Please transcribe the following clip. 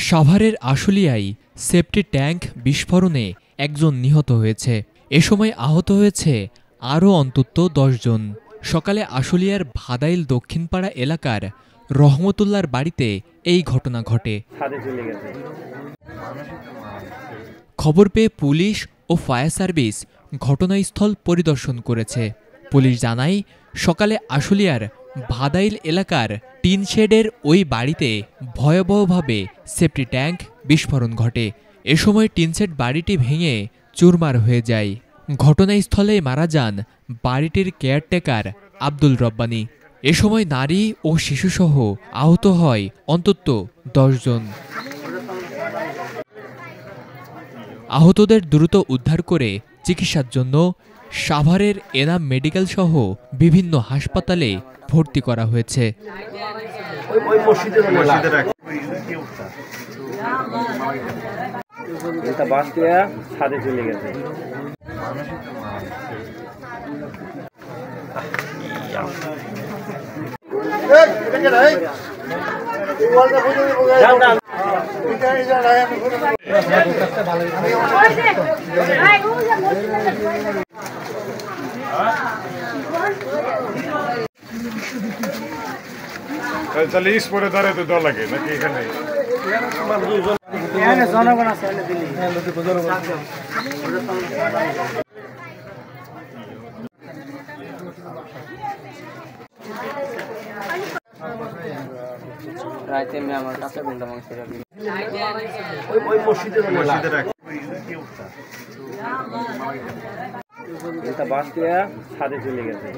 সাভারের আশুলিয়ায় সেপটি ট্যাঙ্ক বিস্ফোরণে একজন নিহত হয়েছে। এ সময় আহত হয়েছে আরও অন্তত ১০ জন। সকালে আশুলিয়ার ভাদাইল দক্ষিণপাড়া এলাকার রহমতুল্লাহর বাড়িতে এই ঘটনা ঘটে। খবর পেয়ে পুলিশ ও ফায়ার সার্ভিস ঘটনাস্থল পরিদর্শন করেছে। পুলিশ জানায়, সকালে আশুলিয়ার ভাদাইল এলাকার টিন শেডের ওই বাড়িতে ভয়াবহভাবে সেপটি ট্যাঙ্ক বিস্ফোরণ ঘটে। এ সময় টিনশেড বাড়িটি ভেঙে চুরমার হয়ে যায়। ঘটনাস্থলে মারা যান বাড়িটির কেয়ারটেকার আব্দুল রব্বানী। এ সময় নারী ও শিশুসহ আহত হয় অন্তত ১০ জন। আহতদের দ্রুত উদ্ধার করে চিকিৎসার জন্য সাভারের এনাম মেডিকেল সহ বিভিন্ন হাসপাতালে ভর্তি করা হয়েছে। তাহলে পরে দাঁড়াতে দেওয়া লাগে নাকি এখানে জনগণ আছে? রাইতে আমার কাছে গুন্ডা মাংসের ওই মসজিদের এটা বাস দিয়ে ছাদে চলে গেছে।